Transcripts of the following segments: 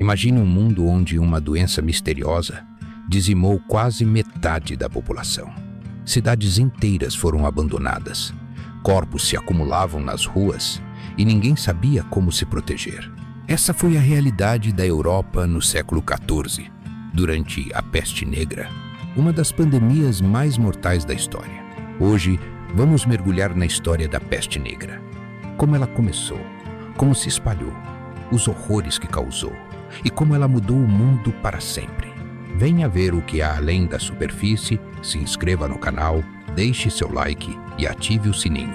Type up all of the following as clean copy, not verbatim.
Imagine um mundo onde uma doença misteriosa dizimou quase metade da população. Cidades inteiras foram abandonadas, corpos se acumulavam nas ruas e ninguém sabia como se proteger. Essa foi a realidade da Europa no século XIV, durante a Peste Negra, uma das pandemias mais mortais da história. Hoje, vamos mergulhar na história da Peste Negra. Como ela começou, como se espalhou, os horrores que causou e como ela mudou o mundo para sempre. Venha ver o que há além da superfície, se inscreva no canal, deixe seu like e ative o sininho.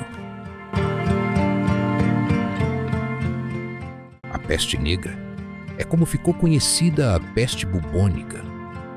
A Peste Negra é como ficou conhecida a peste bubônica,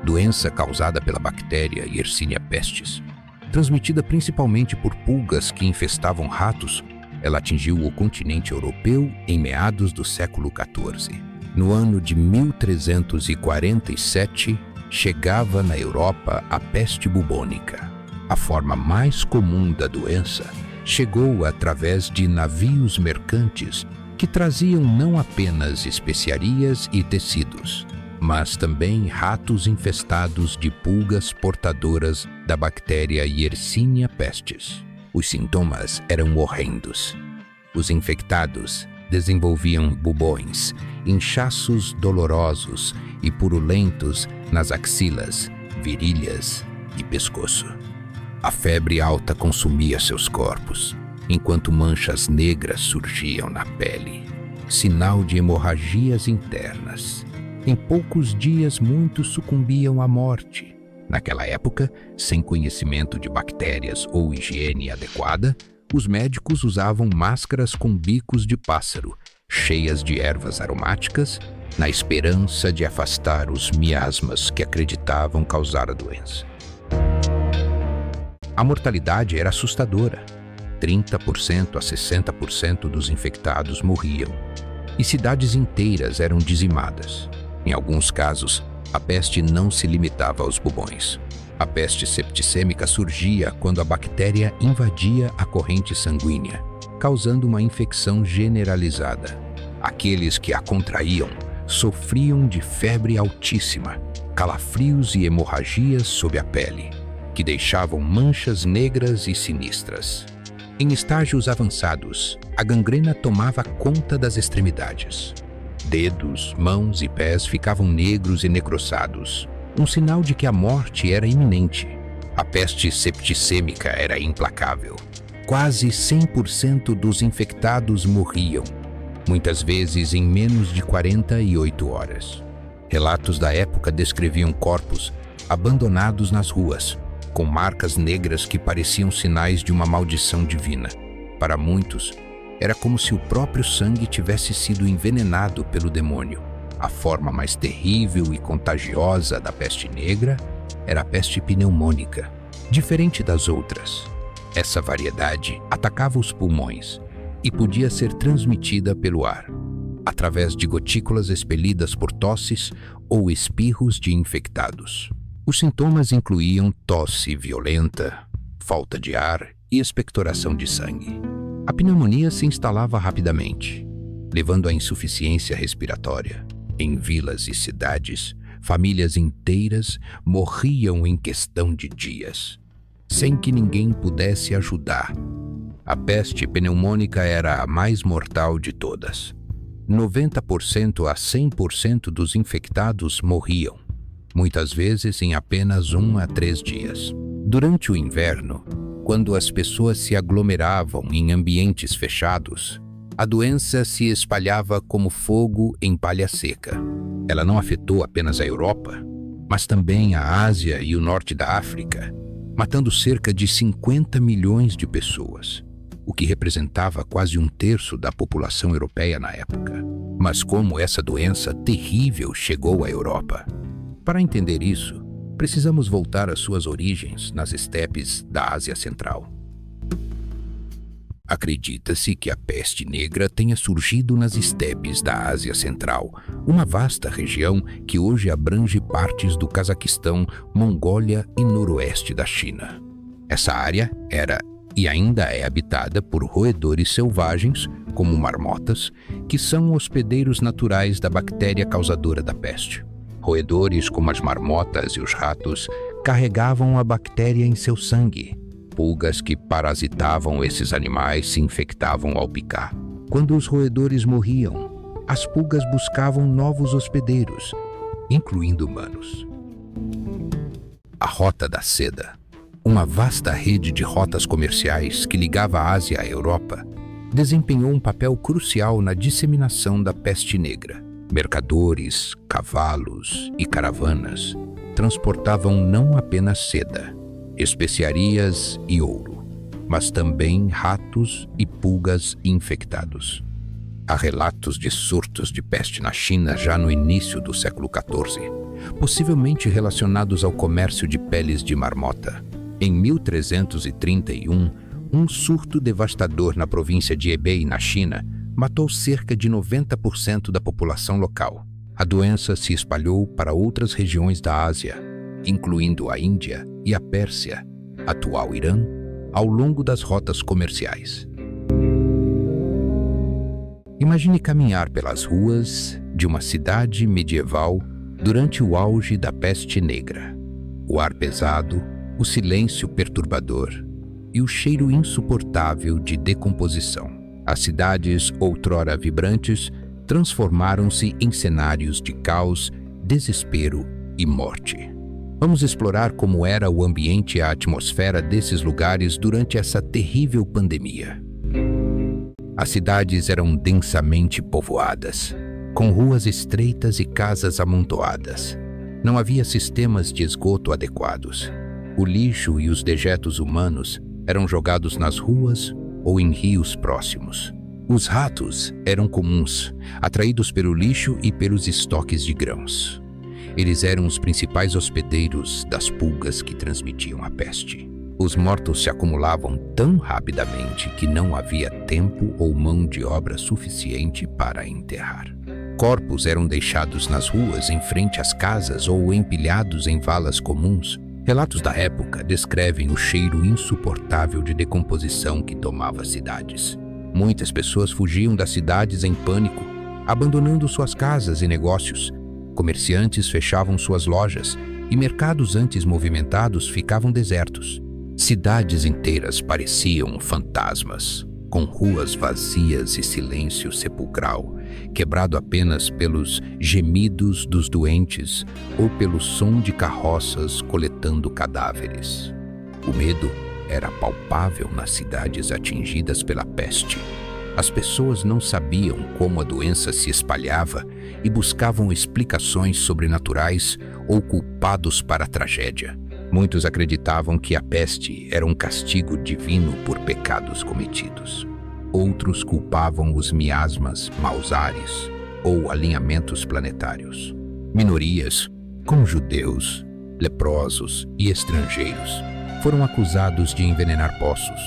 doença causada pela bactéria Yersinia pestis. Transmitida principalmente por pulgas que infestavam ratos, ela atingiu o continente europeu em meados do século XIV. No ano de 1347, chegava na Europa a peste bubônica. A forma mais comum da doença chegou através de navios mercantes que traziam não apenas especiarias e tecidos, mas também ratos infestados de pulgas portadoras da bactéria Yersinia pestis. Os sintomas eram horrendos. Os infectados desenvolviam bubões, inchaços dolorosos e purulentos nas axilas, virilhas e pescoço. A febre alta consumia seus corpos, enquanto manchas negras surgiam na pele, sinal de hemorragias internas. Em poucos dias, muitos sucumbiam à morte. Naquela época, sem conhecimento de bactérias ou higiene adequada, os médicos usavam máscaras com bicos de pássaro, cheias de ervas aromáticas, na esperança de afastar os miasmas que acreditavam causar a doença. A mortalidade era assustadora. 30% a 60% dos infectados morriam, e cidades inteiras eram dizimadas. Em alguns casos, a peste não se limitava aos bubões. A peste septicêmica surgia quando a bactéria invadia a corrente sanguínea, causando uma infecção generalizada. Aqueles que a contraíam sofriam de febre altíssima, calafrios e hemorragias sob a pele, que deixavam manchas negras e sinistras. Em estágios avançados, a gangrena tomava conta das extremidades. Dedos, mãos e pés ficavam negros e necrossados, um sinal de que a morte era iminente. A peste septicêmica era implacável. Quase 100% dos infectados morriam, muitas vezes em menos de 48 horas. Relatos da época descreviam corpos abandonados nas ruas, com marcas negras que pareciam sinais de uma maldição divina. Para muitos, era como se o próprio sangue tivesse sido envenenado pelo demônio. A forma mais terrível e contagiosa da peste negra era a peste pneumônica. Diferente das outras, essa variedade atacava os pulmões e podia ser transmitida pelo ar, através de gotículas expelidas por tosses ou espirros de infectados. Os sintomas incluíam tosse violenta, falta de ar e expectoração de sangue. A pneumonia se instalava rapidamente, levando à insuficiência respiratória. Em vilas e cidades, famílias inteiras morriam em questão de dias, sem que ninguém pudesse ajudar. A peste pneumônica era a mais mortal de todas. 90% a 100% dos infectados morriam, muitas vezes em apenas 1 a 3 dias. Durante o inverno, quando as pessoas se aglomeravam em ambientes fechados, a doença se espalhava como fogo em palha seca. Ela não afetou apenas a Europa, mas também a Ásia e o norte da África, matando cerca de 50 milhões de pessoas, o que representava quase 1/3 da população europeia na época. Mas como essa doença terrível chegou à Europa? Para entender isso, precisamos voltar às suas origens nas estepes da Ásia Central. Acredita-se que a peste negra tenha surgido nas estepes da Ásia Central, uma vasta região que hoje abrange partes do Cazaquistão, Mongólia e noroeste da China. Essa área era e ainda é habitada por roedores selvagens, como marmotas, que são hospedeiros naturais da bactéria causadora da peste. Roedores como as marmotas e os ratos carregavam a bactéria em seu sangue. Pulgas que parasitavam esses animais se infectavam ao picar. Quando os roedores morriam, as pulgas buscavam novos hospedeiros, incluindo humanos. A Rota da Seda, uma vasta rede de rotas comerciais que ligava a Ásia à Europa, desempenhou um papel crucial na disseminação da peste negra. Mercadores, cavalos e caravanas transportavam não apenas seda, especiarias e ouro, mas também ratos e pulgas infectados. Há relatos de surtos de peste na China já no início do século XIV, possivelmente relacionados ao comércio de peles de marmota. Em 1331, um surto devastador na província de Hebei, na China, matou cerca de 90% da população local. A doença se espalhou para outras regiões da Ásia, incluindo a Índia e a Pérsia, atual Irã, ao longo das rotas comerciais. Imagine caminhar pelas ruas de uma cidade medieval durante o auge da peste negra. O ar pesado, o silêncio perturbador e o cheiro insuportável de decomposição. As cidades, outrora vibrantes, transformaram-se em cenários de caos, desespero e morte. Vamos explorar como era o ambiente e a atmosfera desses lugares durante essa terrível pandemia. As cidades eram densamente povoadas, com ruas estreitas e casas amontoadas. Não havia sistemas de esgoto adequados. O lixo e os dejetos humanos eram jogados nas ruas ou em rios próximos. Os ratos eram comuns, atraídos pelo lixo e pelos estoques de grãos. Eles eram os principais hospedeiros das pulgas que transmitiam a peste. Os mortos se acumulavam tão rapidamente que não havia tempo ou mão de obra suficiente para enterrar. Corpos eram deixados nas ruas em frente às casas ou empilhados em valas comuns. Relatos da época descrevem o cheiro insuportável de decomposição que tomava as cidades. Muitas pessoas fugiam das cidades em pânico, abandonando suas casas e negócios. Comerciantes fechavam suas lojas e mercados antes movimentados ficavam desertos. Cidades inteiras pareciam fantasmas, com ruas vazias e silêncio sepulcral, quebrado apenas pelos gemidos dos doentes ou pelo som de carroças coletando cadáveres. O medo era palpável nas cidades atingidas pela peste. As pessoas não sabiam como a doença se espalhava e buscavam explicações sobrenaturais ou culpados para a tragédia. Muitos acreditavam que a peste era um castigo divino por pecados cometidos. Outros culpavam os miasmas, maus ares ou alinhamentos planetários. Minorias, como judeus, leprosos e estrangeiros, foram acusados de envenenar poços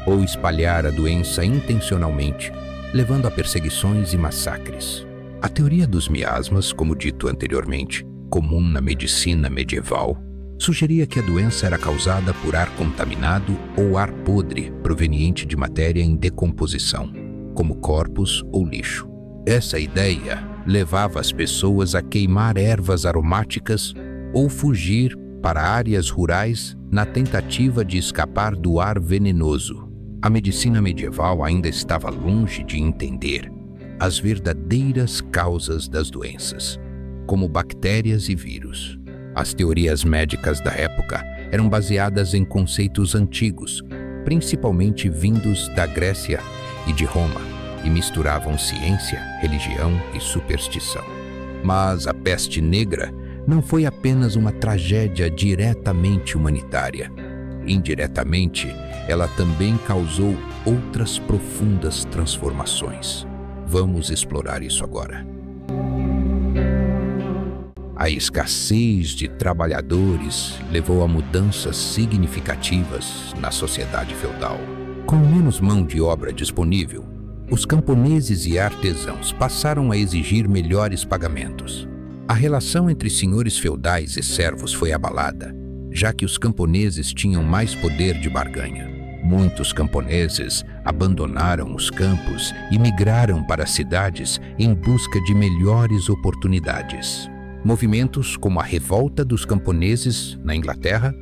ou espalhar a doença intencionalmente, levando a perseguições e massacres. A teoria dos miasmas, como dito anteriormente, comum na medicina medieval, sugeria que a doença era causada por ar contaminado ou ar podre proveniente de matéria em decomposição, como corpos ou lixo. Essa ideia levava as pessoas a queimar ervas aromáticas ou fugir para áreas rurais na tentativa de escapar do ar venenoso. A medicina medieval ainda estava longe de entender as verdadeiras causas das doenças, como bactérias e vírus. As teorias médicas da época eram baseadas em conceitos antigos, principalmente vindos da Grécia e de Roma, e misturavam ciência, religião e superstição. Mas a peste negra não foi apenas uma tragédia diretamente humanitária. Indiretamente, ela também causou outras profundas transformações. Vamos explorar isso agora. A escassez de trabalhadores levou a mudanças significativas na sociedade feudal. Com menos mão de obra disponível, os camponeses e artesãos passaram a exigir melhores pagamentos. A relação entre senhores feudais e servos foi abalada, já que os camponeses tinham mais poder de barganha. Muitos camponeses abandonaram os campos e migraram para as cidades em busca de melhores oportunidades. Movimentos como a Revolta dos Camponeses, na Inglaterra,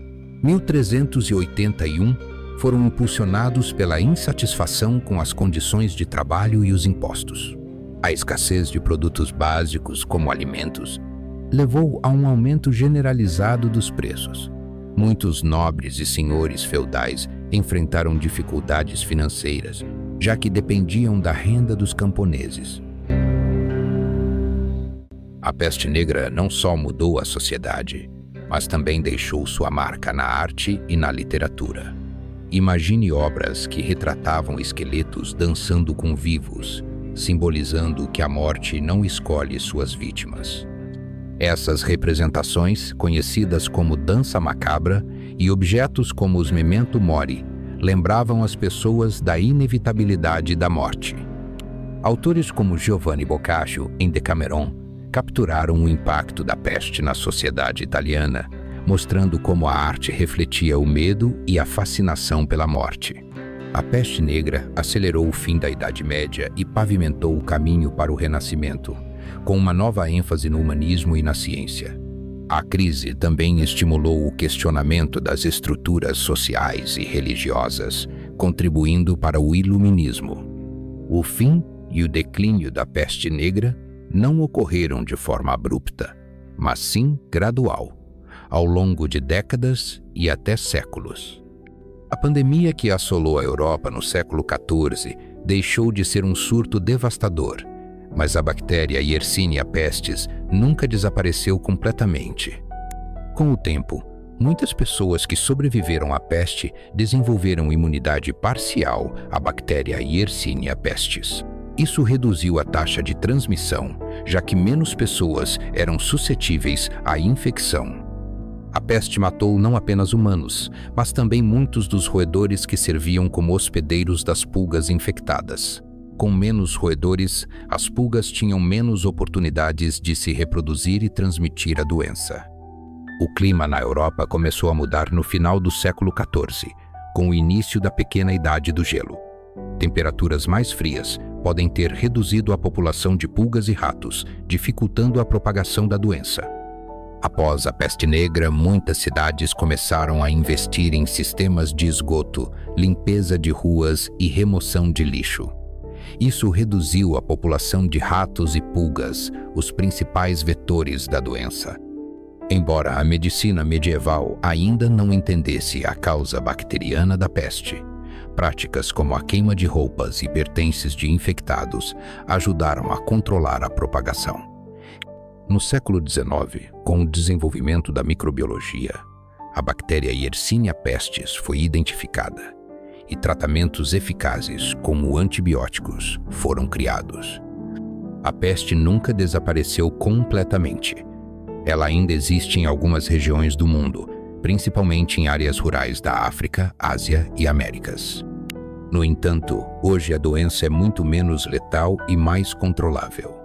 1381, foram impulsionados pela insatisfação com as condições de trabalho e os impostos. A escassez de produtos básicos, como alimentos, levou a um aumento generalizado dos preços. Muitos nobres e senhores feudais enfrentaram dificuldades financeiras, já que dependiam da renda dos camponeses. A peste negra não só mudou a sociedade, mas também deixou sua marca na arte e na literatura. Imagine obras que retratavam esqueletos dançando com vivos, simbolizando que a morte não escolhe suas vítimas. Essas representações, conhecidas como dança macabra, e objetos como os memento mori, lembravam as pessoas da inevitabilidade da morte. Autores como Giovanni Boccaccio, em Decameron, capturaram o impacto da peste na sociedade italiana, mostrando como a arte refletia o medo e a fascinação pela morte. A peste negra acelerou o fim da Idade Média e pavimentou o caminho para o Renascimento, com uma nova ênfase no humanismo e na ciência. A crise também estimulou o questionamento das estruturas sociais e religiosas, contribuindo para o iluminismo. O fim e o declínio da peste negra não ocorreram de forma abrupta, mas sim gradual, ao longo de décadas e até séculos. A pandemia que assolou a Europa no século XIV deixou de ser um surto devastador, mas a bactéria Yersinia pestis nunca desapareceu completamente. Com o tempo, muitas pessoas que sobreviveram à peste desenvolveram imunidade parcial à bactéria Yersinia pestis. Isso reduziu a taxa de transmissão, já que menos pessoas eram suscetíveis à infecção. A peste matou não apenas humanos, mas também muitos dos roedores que serviam como hospedeiros das pulgas infectadas. Com menos roedores, as pulgas tinham menos oportunidades de se reproduzir e transmitir a doença. O clima na Europa começou a mudar no final do século XIV, com o início da pequena idade do gelo. Temperaturas mais frias podem ter reduzido a população de pulgas e ratos, dificultando a propagação da doença. Após a peste negra, muitas cidades começaram a investir em sistemas de esgoto, limpeza de ruas e remoção de lixo. Isso reduziu a população de ratos e pulgas, os principais vetores da doença. Embora a medicina medieval ainda não entendesse a causa bacteriana da peste, práticas como a queima de roupas e pertences de infectados ajudaram a controlar a propagação. No século XIX, com o desenvolvimento da microbiologia, a bactéria Yersinia pestis foi identificada e tratamentos eficazes, como antibióticos, foram criados. A peste nunca desapareceu completamente. Ela ainda existe em algumas regiões do mundo, principalmente em áreas rurais da África, Ásia e Américas. No entanto, hoje a doença é muito menos letal e mais controlável.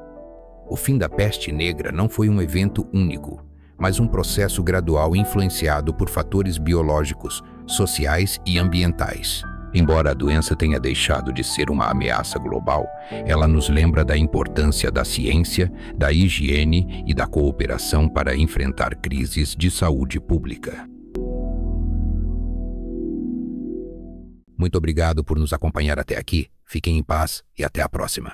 O fim da peste negra não foi um evento único, mas um processo gradual influenciado por fatores biológicos, sociais e ambientais. Embora a doença tenha deixado de ser uma ameaça global, ela nos lembra da importância da ciência, da higiene e da cooperação para enfrentar crises de saúde pública. Muito obrigado por nos acompanhar até aqui. Fiquem em paz e até a próxima.